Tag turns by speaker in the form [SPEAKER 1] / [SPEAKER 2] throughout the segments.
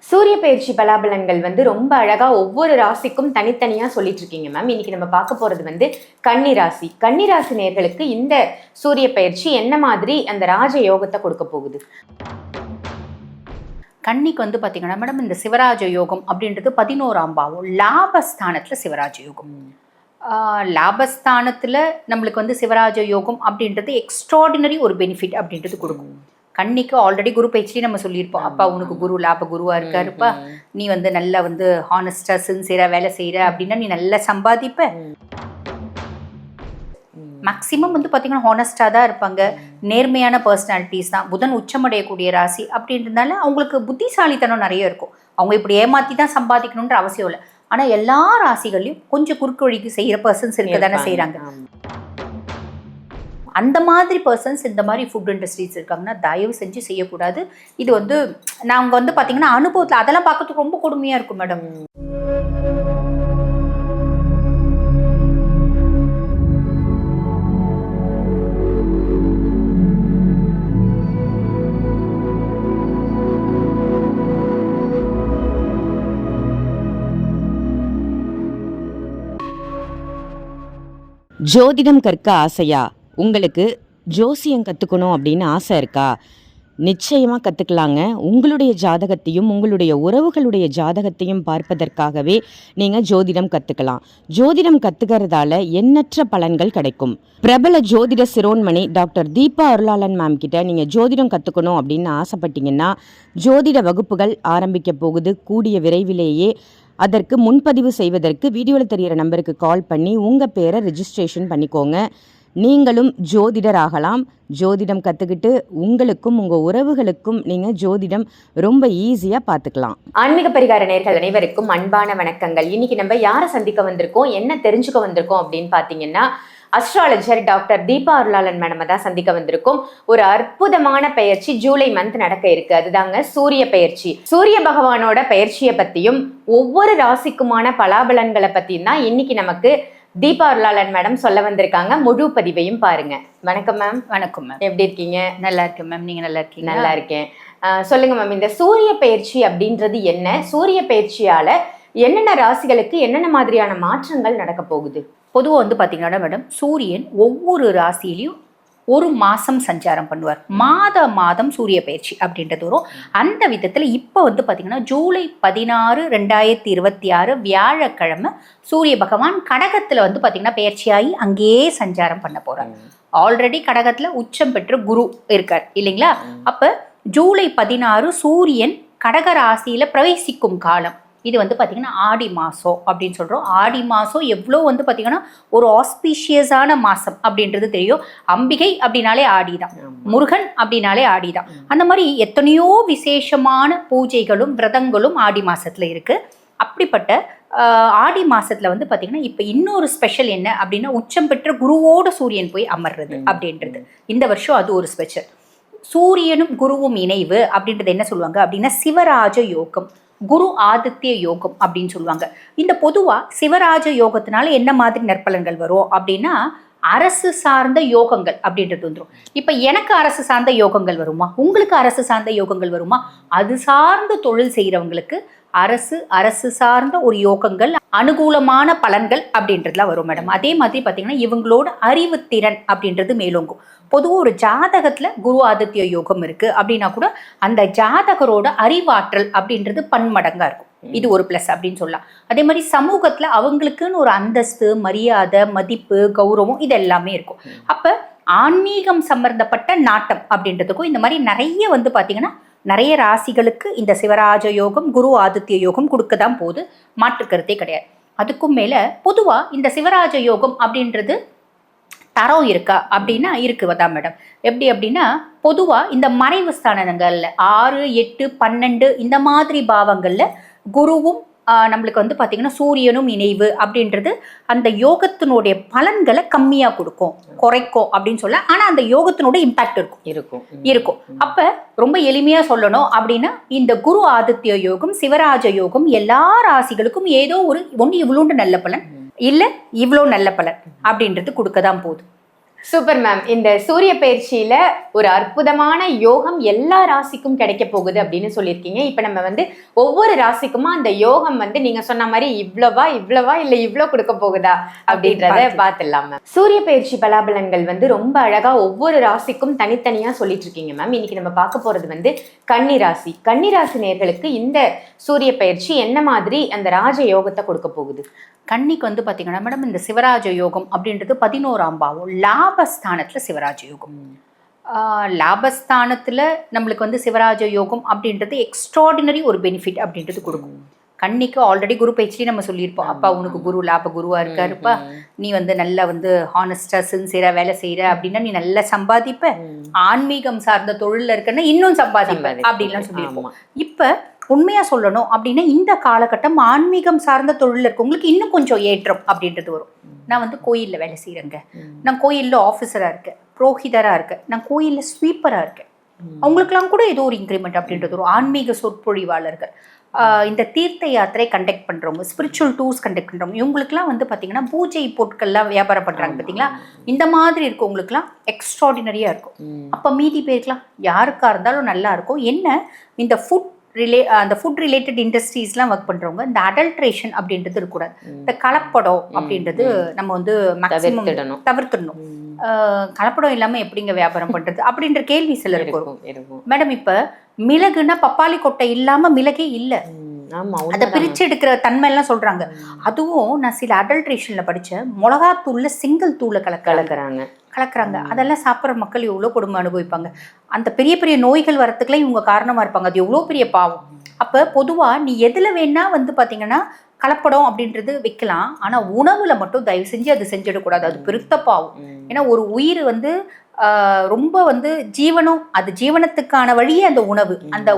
[SPEAKER 1] சூரிய பயிற்சி பலாபலன்கள் ரொம்ப அழகா ஒவ்வொரு ராசிக்கும் தனித்தனியா சொல்லிட்டு இருக்கீங்க மேம். இன்னைக்கு நம்ம பார்க்க போறது கன்னி ராசி. கன்னி ராசி நேயர்களுக்கு இந்த சூரிய பயிற்சி என்ன மாதிரி அந்த ராஜ யோகத்தை கொடுக்க போகுது?
[SPEAKER 2] கன்னிக்கு பார்த்தீங்கன்னா மேடம், இந்த சிவராஜ யோகம் அப்படின்றது 11ஆம் பாவம் லாபஸ்தானத்தில் சிவராஜ யோகம். லாபஸ்தானத்தில் நம்மளுக்கு சிவராஜ யோகம் அப்படின்றது எக்ஸ்ட்ராடினரி ஒரு பெனிஃபிட் அப்படின்றது கொடுக்கும். கன்னிக்கு ஆல்ரெடி குரு பயிற்சி நம்ம சொல்லியிருப்போம். அப்பா உனக்கு குரு லாப குருவா இருக்காருப்பா, நீ நல்லா ஹானஸ்டா சின்சியரா வேலை செய்யற அப்படின்னா நீ நல்லா சம்பாதிப்ப. மேக்சிமம் பார்த்தீங்கன்னா ஹானஸ்டா தான் இருப்பாங்க, நேர்மையான பர்சனாலிட்டிஸ் தான். புதன் உச்சமடையக்கூடிய ராசி அப்படின்றதுனால அவங்களுக்கு புத்திசாலித்தனம் நிறைய இருக்கும். அவங்க இப்படி ஏமாத்தி தான் சம்பாதிக்கணுன்ற அவசியம் இல்லை. ஆனா எல்லா ராசிகளையும் கொஞ்சம் குறுக்கு வழிக்கு செய்யற பர்சன்ஸ் இருக்க தானே செய்யறாங்க. அந்த மாதிரி பர்சன்ஸ் இந்த மாதிரி ஃபுட் இண்டஸ்ட்ரீஸ் இருக்காங்கன்னா தயவு செஞ்சு செய்யக்கூடாது. இது நாங்கள் பார்த்தீங்கன்னா அனுபவத்தில் அதெல்லாம் பார்க்கறதுக்கு ரொம்ப கொடுமையாக இருக்கும் மேடம்.
[SPEAKER 3] ஜோதிடம் கற்க ஆசையா? உங்களுக்கு ஜோசியம் கற்றுக்கணும் அப்படின்னு ஆசை இருக்கா? நிச்சயமாக கற்றுக்கலாங்க. உங்களுடைய ஜாதகத்தையும் உங்களுடைய உறவுகளுடைய ஜாதகத்தையும் பார்ப்பதற்காகவே நீங்கள் ஜோதிடம் கற்றுக்கலாம். ஜோதிடம் கற்றுக்கிறதால எண்ணற்ற பலன்கள் கிடைக்கும். பிரபல ஜோதிட சிரோன்மணி டாக்டர் தீபா அருளாளன் மேம் கிட்ட நீங்கள் ஜோதிடம் கற்றுக்கணும் அப்படின்னு ஆசைப்பட்டீங்கன்னா ஜோதிட வகுப்புகள் ஆரம்பிக்க போகுது. கூடிய விரைவிலேயே அதற்கு முன்பதிவு செய்வதற்கு வீடியோவில் தெரிகிற நம்பருக்கு கால் பண்ணி உங்கள் பேரை ரெஜிஸ்ட்ரேஷன் பண்ணிக்கோங்க. நீங்களும் ஜோதிடர் ஆகலாம். ஜோதிடம் கற்றுக்கிட்டு உங்களுக்கும் உங்கள் உறவுகளுக்கும் நீங்கள் ஜோதிடம் ரொம்ப ஈஸியாக பார்த்துக்கலாம்.
[SPEAKER 1] ஆன்மீக பரிகார நேயர்கள் அனைவருக்கும் அன்பான வணக்கங்கள். இன்னைக்கு நம்ம யாரை சந்திக்க வந்திருக்கோம், என்ன தெரிஞ்சுக்க வந்திருக்கோம் அப்படின்னு பார்த்தீங்கன்னா, அஸ்ட்ராலஜர் டாக்டர் தீபா அருளாளன் மேடம் தான் சந்திக்க வந்திருக்கோம். ஒரு அற்புதமான பயிற்சி ஜூலை மந்த் நடக்க இருக்கு. அதுதாங்க சூரிய பயிற்சி. சூரிய பகவானோட பயிற்சியை பத்தியும் ஒவ்வொரு ராசிக்குமான பலாபலன்களை பத்தியும் தான் இன்னைக்கு நமக்கு தீபா அருளாளன் மேடம் சொல்ல வந்திருக்காங்க. முழு பதிவையும் பாருங்க. வணக்கம் மேம்.
[SPEAKER 2] வணக்கம் மேம்,
[SPEAKER 1] எப்படி இருக்கீங்க?
[SPEAKER 2] நல்லா இருக்கேன் மேம், நீங்க நல்லா இருக்கீங்க?
[SPEAKER 1] நல்லா இருக்கேன். சொல்லுங்க மேம், இந்த சூரிய பயிற்சி அப்படின்றது என்ன? சூரிய பயிற்சியால என்னென்ன ராசிகளுக்கு என்னென்ன மாதிரியான மாற்றங்கள் நடக்க போகுது?
[SPEAKER 2] பொதுவாக பார்த்தீங்கன்னா மேடம், சூரியன் ஒவ்வொரு ராசியிலையும் ஒரு மாதம் சஞ்சாரம் பண்ணுவார். மாதம் சூரிய பயிற்சி அப்படின்றது வரும். அந்த விதத்தில் இப்போ பார்த்தீங்கன்னா ஜூலை 16, 2026 வியாழக்கிழமை சூரிய பகவான் கடகத்தில் பார்த்தீங்கன்னா பயிற்சியாகி அங்கேயே சஞ்சாரம் பண்ண போகிறார். ஆல்ரெடி கடகத்தில் உச்சம் பெற்ற குரு இருக்கார் இல்லைங்களா? அப்போ ஜூலை 16 சூரியன் கடக ராசியில் பிரவேசிக்கும் காலம். இது பார்த்தீங்கன்னா ஆடி மாதம் அப்படின்னு சொல்கிறோம். ஆடி மாதம் எவ்வளோ பார்த்தீங்கன்னா ஒரு ஆஸ்பீஷியஸான மாதம் அப்படின்றது தெரியும். அம்பிகை அப்படின்னாலே ஆடி தான், முருகன் அப்படின்னாலே ஆடி தான். அந்த மாதிரி எத்தனையோ விசேஷமான பூஜைகளும் விரதங்களும் ஆடி மாதத்தில் இருக்குது. அப்படிப்பட்ட ஆடி மாதத்தில் பார்த்தீங்கன்னா இப்போ இன்னொரு ஸ்பெஷல் என்ன அப்படின்னா, உச்சம் பெற்ற குருவோட சூரியன் போய் அமர்றது அப்படின்றது இந்த வருஷம் அது ஒரு ஸ்பெஷல். சூரியனும் குருவும் இணைவு அப்படின்றது என்ன சொல்லுவாங்க அப்படின்னா சிவராஜ யோகம், குரு ஆதித்ய யோகம் அப்படின்னு சொல்லுவாங்க. இந்த பொதுவாக சிவராஜ யோகத்தினால என்ன மாதிரி நற்பலன்கள் வரும் அப்படின்னா, அரசு சார்ந்த யோகங்கள் அப்படின்றது வந்துடும். இப்போ எனக்கு அரசு சார்ந்த யோகங்கள் வருமா, உங்களுக்கு அரசு சார்ந்த யோகங்கள் வருமா? அது சார்ந்த தொழில் செய்கிறவங்களுக்கு அரசு சார்ந்த ஒரு யோகங்கள், அனுகூலமான பலன்கள் அப்படின்றதுலாம் வரும் மேடம். அதே மாதிரி பார்த்தீங்கன்னா இவங்களோட அறிவுத்திறன் அப்படின்றது மேலோங்கும். பொதுவாக ஒரு ஜாதகத்தில் குரு ஆதித்ய யோகம் இருக்குது அப்படின்னா கூட அந்த ஜாதகரோட அறிவாற்றல் அப்படின்றது பன்மடங்காக இருக்கும். இது ஒரு ப்ளஸ் அப்படின்னு சொல்லலாம். அதே மாதிரி சமூகத்தில் அவங்களுக்குன்னு ஒரு அந்தஸ்து, மரியாதை, மதிப்பு, கௌரவம் இது எல்லாமே இருக்கும். அப்போ ஆன்மீகம் சம்பந்தப்பட்ட நாட்டம் அப்படின்றதுக்கும் இந்த மாதிரி நிறைய பார்த்தீங்கன்னா நிறைய ராசிகளுக்கு இந்த சிவராஜ யோகம், குரு ஆதித்ய யோகம் கொடுக்க தான் போது, மாற்றுக்கருத்தே கிடையாது. அதுக்கும் மேலே பொதுவாக இந்த சிவராஜ யோகம் அப்படின்றது தரம் இருக்கா அப்படின்னா இருக்குதான் மேடம். எப்படி அப்படின்னா பொதுவாக இந்த மறைவு ஸ்தானங்கள்ல 6, 8, 12 இந்த மாதிரி பாவங்களில் குருவும் நம்மளுக்கு பார்த்தீங்கன்னா சூரியனும் இணைவு அப்படின்றது அந்த யோகத்தினுடைய பலன்களை கம்மியாக கொடுக்கும், குறைக்கும் அப்படின்னு சொல்ல. ஆனால் அந்த யோகத்தினுடைய இம்பாக்ட் இருக்கும். அப்போ ரொம்ப எளிமையாக சொல்லணும் அப்படின்னா இந்த குரு ஆதித்ய யோகம், சிவராஜ யோகம் எல்லா ராசிகளுக்கும் ஏதோ ஒன்று இவ்வளோண்டு நல்ல பலன், இல்லை இவ்வளோ நல்ல பலன் அப்படின்றது கொடுக்க தான் போகுது.
[SPEAKER 1] Super ma'am. இந்த சூரிய பயிற்சியில ஒரு அற்புதமான யோகம் எல்லா ராசிக்கும் கிடைக்க போகுது அப்படின்னு சொல்லியிருக்கீங்க. இப்ப நம்ம வந்து ஒவ்வொரு ராசிக்குமா அந்த யோகம் வந்து நீங்க சொன்ன மாதிரி இவ்வளவா இல்ல இவ்வளவு கொடுக்க போகுதா அப்படின்றத பாத்துடலாம் மேம். சூரிய பயிற்சி பலாபலன்கள் வந்து ரொம்ப அழகா ஒவ்வொரு ராசிக்கும் தனித்தனியா சொல்லிட்டு இருக்கீங்க மேம். இன்னைக்கு நம்ம பார்க்க போறது வந்து கன்னி ராசி. கன்னி ராசி நேயர்களுக்கு இந்த சூரிய பயிற்சி என்ன மாதிரி அந்த ராஜ யோகத்தை கொடுக்க போகுது?
[SPEAKER 2] கன்னிக்கு வந்து பாத்தீங்கன்னா மேடம், இந்த சிவராஜ யோகம் அப்படின்றது 11ஆம் பாவம், லாபஸ்தானத்துல சிவராஜ யோகம். லாபஸ்தானத்துல நம்மளுக்கு வந்து சிவராஜ யோகம் அப்படின்றது எக்ஸ்ட்ராடினரி ஒரு பெனிஃபிட் அப்படின்றது கொடுக்கும். கன்னிக்கு ஆல்ரெடி குரு பயிற்சி நம்ம சொல்லியிருப்போம். அப்பா உனக்கு குரு லாப குருவா இருக்காருப்பா, நீ வந்து நல்லா வந்து ஹானஸ்டா சின்சியரா வேலை செய்யற அப்படின்னா நீ நல்லா சம்பாதிப்ப, ஆன்மீகம் சார்ந்த தொழில இருக்கன்னா இன்னும் சம்பாதிப்ப அப்படின்லாம் சொல்லியிருப்போம். இப்ப உண்மையா சொல்லணும் அப்படின்னா இந்த காலகட்டம் ஆன்மீகம் சார்ந்த தொழில் இருக்கவங்களுக்கு இன்னும் கொஞ்சம் ஏற்றம் அப்படின்றது வரும். நான் வந்து கோயில்ல வேலை செய்யறேங்க, நான் கோயில்ல ஆஃபீஸரா இருக்கேன், புரோஹிதரா இருக்கேன், நான் கோயில்ல ஸ்வீப்பரா இருக்கேன், அவங்களுக்குலாம் கூட ஏதோ ஒரு இன்க்ரிமெண்ட் அப்படின்றது வரும். ஆன்மீக சொற்பொழிவாளர்கள், இந்த தீர்த்த யாத்திரை கண்டக்ட் பண்றவங்க, ஸ்பிரிச்சுவல் டூர்ஸ் கண்டக்ட் பண்றவங்க, இவங்களுக்குலாம் வந்து பாத்தீங்கன்னா பூஜை பொருட்கள்லாம் வியாபாரம் பண்றாங்க பார்த்தீங்களா, இந்த மாதிரி இருக்கவங்களுக்குலாம் எக்ஸ்ட்ராடினரியா இருக்கும். அப்ப மீதி பேருக்குலாம் யாருக்கா இருந்தாலும் நல்லா இருக்கும். என்ன இந்த அந்த ஃபுட் ரிலேட்டட் இண்டஸ்ட்ரீஸ்லாம் ஒர்க் பண்ணுறவங்க இந்த அடல்ட்ரேஷன் அப்படின்றது இருக்கக்கூடாது. இந்த கலப்படம் அப்படின்றது நம்ம வந்து மேக்ஸிமம் தவிர்த்துடணும். கலப்படம் இல்லாமல் எப்படிங்க வியாபாரம் பண்ணுறது அப்படின்ற கேள்வி சிலருக்கு வரும். மேடம் இப்போ மிளகுன்னா பப்பாளி கொட்டை இல்லாமல் மிளகே இல்லை, அதை பிரிச்சு எடுக்கிற தன்மை எல்லாம் சொல்றாங்க. அதுவும் நான் சில அடல்ட்ரேஷன்ல படிச்சேன், மிளகாத்தூள்ல சிங்கிள் தூளை கலக்குறாங்க. அதெல்லாம் சாப்பிட்ற மக்கள் எவ்வளோ கொடுமை அனுபவிப்பாங்க. அந்த பெரிய பெரிய நோய்கள் வரத்துக்குலாம் இவங்க காரணமா இருப்பாங்க. அது எவ்வளோ பெரிய பாவம். அப்ப பொதுவா நீ எதுல வேணா வந்து பாத்தீங்கன்னா கலப்படம் அப்படின்றது வைக்கலாம், ஆனா உணவுல மட்டும் தயவு செஞ்சு அது செஞ்சிடக்கூடாது. அது பெருத்த பாவம். ஏன்னா ஒரு உயிர் வந்து ரொம்ப வந்து ஜீவனம், அது ஜீவனத்துக்கான வழியே அந்த உணவு. அந்த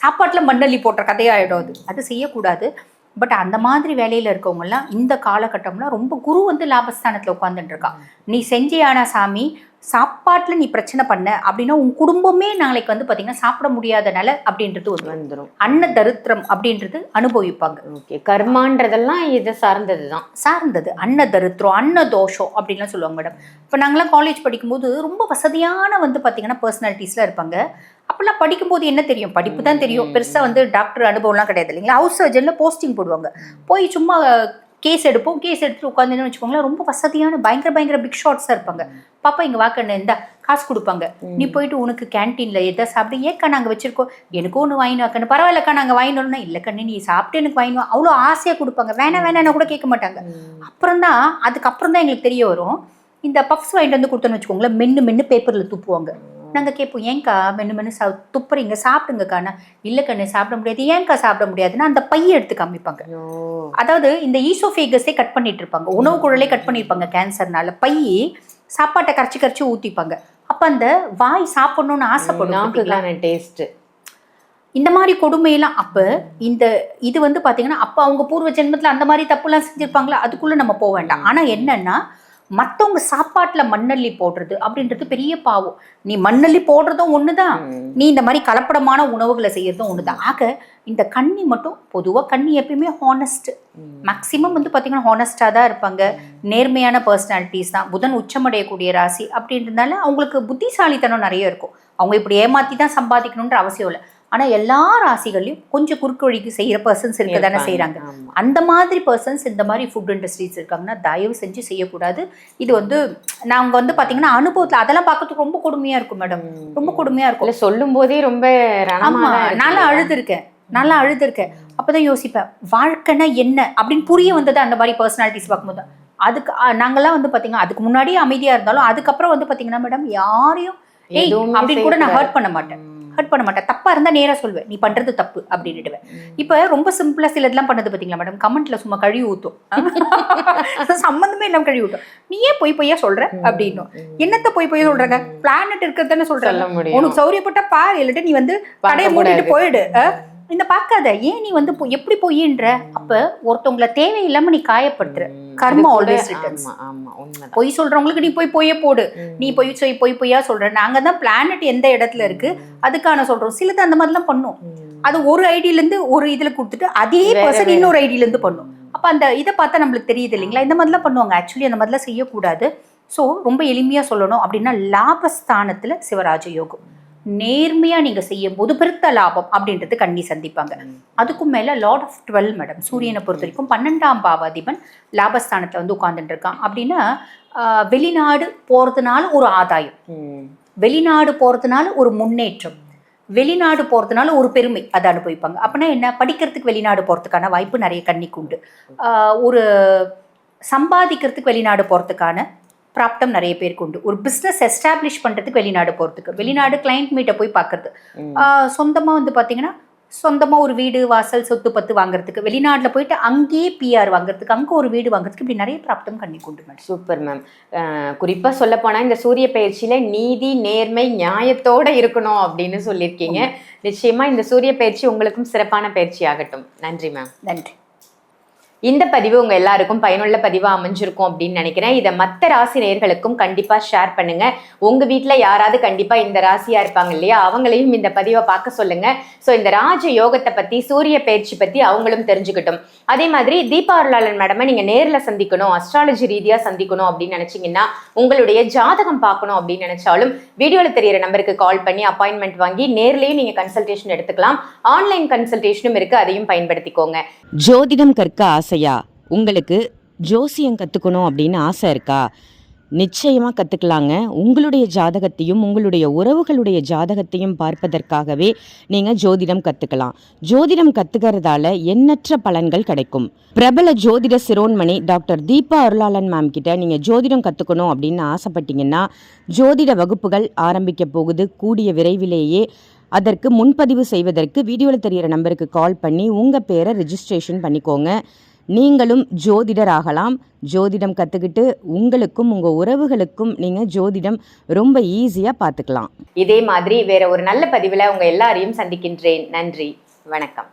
[SPEAKER 2] சாப்பாட்டுல மண்ணள்ளி போட்ட கதையாயிடும். அது செய்யக்கூடாது. பட் அந்த மாதிரி வேலையில இருக்கவங்கலாம் இந்த காலகட்டம்லாம் ரொம்ப குரு வந்து லாபஸ்தானத்துல உட்காந்துட்டு இருக்கா. நீ செஞ்சியானா சாமி, சாப்பாட்டுல நீ பிரச்சனை பண்ண அப்படின்னா உன் குடும்பமே நாளைக்கு வந்து பாத்தீங்கன்னா சாப்பிட முடியாத நிலை அப்படின்றது வந்துடும். அன்ன தரித்திரம் அப்படின்றது அனுபவிப்பாங்க.
[SPEAKER 1] ஓகே, கர்மான்றதெல்லாம் இதை சார்ந்தது.
[SPEAKER 2] அன்ன தரித்திரம், அன்ன தோஷம் அப்படின்லாம் சொல்லுவாங்க மேடம். இப்போ நாங்களாம் காலேஜ் படிக்கும்போது ரொம்ப வசதியான வந்து பாத்தீங்கன்னா பர்சனாலிட்டிஸ்லாம் இருப்பாங்க. அப்பெல்லாம் படிக்கும்போது என்ன தெரியும், படிப்பு தான் தெரியும். பெருசா வந்து டாக்டர் அனுபவம்லாம் கிடையாது இல்லைங்களா. ஹவுஸ் சர்ஜன்ல போஸ்டிங் போடுவாங்க, போய் சும்மா கேஸ் எடுத்துட்டு உட்காந்துன்னு வச்சுக்கோங்களேன். ரொம்ப வசதியான பயங்கர பிக் ஷாட்ஸாக இருப்பாங்க. பாப்பா இங்கே வாக்கண்ணு இந்த காசு கொடுப்பாங்க, நீ போயிட்டு உனக்கு கேன்டீன்ல எதை சாப்பிட்டு, ஏக்கா நாங்கள் வச்சிருக்கோம், எனக்கும் ஒன்று வாங்கினு வாக்கண்ணு, பரவாயில்லக்கா நாங்கள் வாங்கினோம்னா, இல்லை கண்ணு நீ சாப்பிட்டு எனக்கு வாங்கினோம், அவ்வளோ ஆசையாக கொடுப்பாங்க. வேணாம் கூட கேட்க மாட்டாங்க. அதுக்கப்புறம் தான் எங்களுக்கு தெரிய வரும், இந்த பப்ஸ் வாங்கிட்டு வந்து கொடுத்தோன்னு வச்சுக்கோங்களேன், மென்னு பேப்பரில் துப்புவாங்க. நாங்கள் கேட்போம், ஏன்க்கா மென்னு துப்புறீங்க, சாப்பிடுங்கக்காண்ணா. இல்லை கண்ணு சாப்பிட முடியாது. ஏன்க்கா சாப்பிட முடியாதுன்னா அந்த பையை எடுத்து காமிப்பாங்க. அதாவது இந்த ஈசோஃபேகஸே கட் பண்ணிட்டு இருப்பாங்க, உணவு குழலே கட் பண்ணியிருப்பாங்க கேன்சர்னால. பை சாப்பாட்டை கரைச்சி ஊற்றிப்பாங்க. அப்போ அந்த வாய் சாப்பிடணும்னு ஆசைப்படும்
[SPEAKER 1] டேஸ்ட்.
[SPEAKER 2] இந்த மாதிரி கொடுமையெல்லாம் அப்போ இது வந்து பார்த்தீங்கன்னா அப்போ அவங்க பூர்வ ஜென்மத்தில் அந்த மாதிரி தப்புலாம் செஞ்சுருப்பாங்களா, அதுக்குள்ளே நம்ம போக வேண்டாம். ஆனால் என்னன்னா மற்றவங்க சாப்பாட்டில் மண்ணள்ளி போடுறது அப்படின்றது பெரிய பாவம். நீ மண்ணள்ளி போடுறதும் ஒண்ணுதான், நீ இந்த மாதிரி கலப்படமான உணவுகளை செய்யறதும் ஒண்ணுதான். ஆக இந்த கன்னி மட்டும் பொதுவாக கன்னி எப்பயுமே ஹானஸ்ட், மேக்சிமம் வந்து பார்த்தீங்கன்னா ஹானஸ்டாக தான் இருப்பாங்க. நேர்மையான பர்சனாலிட்டிஸ் தான். புதன் உச்சமடையக்கூடிய ராசி அப்படின்றதுனால அவங்களுக்கு புத்திசாலித்தனம் நிறைய இருக்கும். அவங்க இப்படி ஏமாற்றி தான் சம்பாதிக்கணுன்ற அவசியம் இல்லை. ஆனால் எல்லா ராசிகள்லையும் கொஞ்சம் குறுக்கு வழிக்கு செய்கிற பர்சன்ஸ் இருக்க தானே செய்கிறாங்க. அந்த மாதிரி பர்சன்ஸ் இந்த மாதிரி ஃபுட் இண்டஸ்ட்ரீஸ் இருக்காங்கன்னா தயவு செஞ்சு செய்யக்கூடாது. இது வந்து நாங்கள் வந்து பார்த்தீங்கன்னா அனுபவத்தில் அதெல்லாம் பார்க்கறதுக்கு ரொம்ப கொடுமையாக இருக்கும் மேடம், ரொம்ப கொடுமையாக இருக்கும்.
[SPEAKER 1] சொல்லும் போதே ரொம்ப
[SPEAKER 2] நல்லா அழுதுருக்கேன். அப்போதான் யோசிப்பேன், வாழ்க்கைன்னா என்ன அப்படின்னு புரிய வந்தது அந்த மாதிரி பர்சனாலிட்டிஸ் பார்க்கும்போது. அதுக்கு நாங்கள்லாம் வந்து பார்த்தீங்கன்னா அதுக்கு முன்னாடியே அமைதியாக இருந்தாலும் அதுக்கப்புறம் வந்து பார்த்தீங்கன்னா மேடம் யாரையும் அப்படின்னு கூட நான் ஹர்ட் பண்ண மாட்டேன். தப்பா இருந்தா நேரா சொல்வேன், நீ பண்றது தப்பு அப்படின்னுடுவேன். இப்ப ரொம்ப சிம்பிளா சில இதெல்லாம் பண்ணது பாத்தீங்களா மேடம், கமெண்ட்ல சும்மா கழுவி ஊத்தும், சம்பந்தமே இல்லாம கழுவி ஊத்தும். நீ ஏன் பொய்யா சொல்ற அப்படின்னு. என்னத்த பொய்யா சொல்றாங்க, பிளானட் இருக்கிறதானே சொல்றாங்க. உனக்கு சௌரியப்பட்ட பாரு, இல்லட்ட நீ வந்து கடையை மூடிட்டு போயிடு, இந்த பார்க்காத, ஏன் நீ வந்து எப்படி பொய்யின்ற. அப்ப ஒருத்தவங்களை தேவையில்லாம நீ காயப்படுத்துற. கர்மா ஆல்வேஸ் ரிட்டர்ன்ஸ். பொய் சொல்றவங்களுக்கு நீ பொய்யே போடு, நீ பொய்யா சொல்ற. நாங்க தான் பிளானட் எந்த இடத்துல இருக்கு அதுக்கான சொல்றோம். சிலது அந்த மாதிரிலாம் பண்ணும். அது ஒரு ஐடியில இருந்து ஒரு இதுல கொடுத்துட்டு அதே பர்சன் இன்னொரு ஐடியில இருந்து பண்ணும். அப்ப அந்த இதை பார்த்தா நம்மளுக்கு தெரியுது இல்லைங்களா, இந்த மாதிரிலாம் பண்ணுவாங்க. ஆக்சுவலி அந்த மாதிரிலாம் செய்யக்கூடாது. ஸோ ரொம்ப எளிமையாக சொல்லணும் அப்படின்னா லாபஸ்தானத்தில் சிவராஜ யோகம். நேர்மையாக நீங்கள் செய்யும் போது பெருத்த லாபம் அப்படின்றது கண்ணி சந்திப்பாங்க. அதுக்கும் மேலே லார்ட் ஆஃப் 12 மேடம், சூரியனை பொறுத்த வரைக்கும் 12ஆம் பாவாதிபன் லாபஸ்தானத்தில் வந்து உட்கார்ந்துட்டு இருக்கான். அப்படின்னா வெளிநாடு போகிறதுனால ஒரு ஆதாயம், வெளிநாடு போகிறதுனால ஒரு முன்னேற்றம், வெளிநாடு போகிறதுனால ஒரு பெருமை அதை அனுபவிப்பாங்க. அப்படின்னா என்ன, படிக்கிறதுக்கு வெளிநாடு போகிறதுக்கான வாய்ப்பு நிறைய கண்ணிக்கு உண்டு. ஒரு சம்பாதிக்கிறதுக்கு வெளிநாடு போகிறதுக்கான பிராப்தம் நிறைய பேருக்கு உண்டு. ஒரு பிஸ்னஸ் எஸ்டாப்ளிஷ் பண்ணுறதுக்கு வெளிநாடு போகிறதுக்கு, வெளிநாடு கிளைண்ட் மீட்டை போய் பார்க்கறது, சொந்தமாக வந்து பார்த்தீங்கன்னா சொந்தமாக ஒரு வீடு வாசல் சொத்து பத்து வாங்குறதுக்கு, வெளிநாட்டில் போயிட்டு அங்கேயே பிஆர் வாங்குறதுக்கு, அங்கே ஒரு வீடு வாங்குறதுக்கு, இப்படி நிறைய பிராப்தம் கண்ணிக்கு உண்டு மேடம்.
[SPEAKER 1] Super ma'am. குறிப்பாக சொல்ல போனால் இந்த சூரிய பயிற்சியில நீதி நேர்மை நியாயத்தோட இருக்கணும் அப்படின்னு சொல்லியிருக்கீங்க. நிச்சயமா இந்த சூரிய பயிற்சி உங்களுக்கும் சிறப்பான பயிற்சி ஆகட்டும். நன்றி மேம்.
[SPEAKER 2] நன்றி.
[SPEAKER 1] இந்த பதிவு உங்க எல்லாருக்கும் பயனுள்ள பதிவா அமைஞ்சிருக்கும் அப்படின்னு நினைக்கிறேன். இதை மற்ற ராசி நேயர்களுக்கும் கண்டிப்பா ஷேர் பண்ணுங்க. உங்க வீட்டுல யாராவது கண்டிப்பா இந்த ராசியா இருப்பாங்க இல்லையா, அவங்களையும் இந்த பதிவை பார்க்க சொல்லுங்க. ஸோ இந்த ராஜ யோகத்தை பத்தி, சூரிய பயிற்சி பத்தி அவங்களும் தெரிஞ்சுக்கிட்டும். அதே மாதிரி தீபா அருளாளன் மேடமை நீங்க நேர்ல சந்திக்கணும், அஸ்ட்ராலஜி ரீதியா சந்திக்கணும் அப்படின்னு நினைச்சீங்கன்னா, உங்களுடைய ஜாதகம் பார்க்கணும் அப்படின்னு நினைச்சாலும் வீடியோல தெரியற நம்பருக்கு கால் பண்ணி அப்பாயின்மெண்ட் வாங்கி நேர்லயும் நீங்க கன்சல்டேஷன் எடுத்துக்கலாம். ஆன்லைன் கன்சல்டேஷனும் இருக்கு, அதையும் பயன்படுத்திக்கோங்க.
[SPEAKER 3] ஜோதிடம் கற்க ஆசையா? உங்களுக்கு ஜோசியம் கற்றுக்கணும் அப்படின்னு ஆசை இருக்கா? நிச்சயமாக கற்றுக்கலாங்க. உங்களுடைய ஜாதகத்தையும் உங்களுடைய உறவுகளுடைய ஜாதகத்தையும் பார்ப்பதற்காகவே நீங்கள் ஜோதிடம் கற்றுக்கலாம். ஜோதிடம் கற்றுக்கிறதால எண்ணற்ற பலன்கள் கிடைக்கும். பிரபல ஜோதிட சிரோன்மணி டாக்டர் தீபா அருளாளன் மேம் கிட்ட நீங்கள் ஜோதிடம் கற்றுக்கணும் அப்படின்னு ஆசைப்பட்டீங்கன்னா, ஜோதிட வகுப்புகள் ஆரம்பிக்க போகுது. கூடிய விரைவிலேயே அதற்கு முன்பதிவு செய்வதற்கு வீடியோவில் தெரிகிற நம்பருக்கு கால் பண்ணி உங்கள் பேரை ரிஜிஸ்ட்ரேஷன் பண்ணிக்கோங்க. நீங்களும் ஜோதிடர் ஆகலாம். ஜோதிடம் கற்றுக்கிட்டு உங்களுக்கும் உங்கள் உறவுகளுக்கும் நீங்கள் ஜோதிடம் ரொம்ப ஈஸியாக பார்த்துக்கலாம்.
[SPEAKER 1] இதே மாதிரி வேற ஒரு நல்ல பதிவில் உங்கள் எல்லாரையும் சந்திக்கின்றேன். நன்றி, வணக்கம்.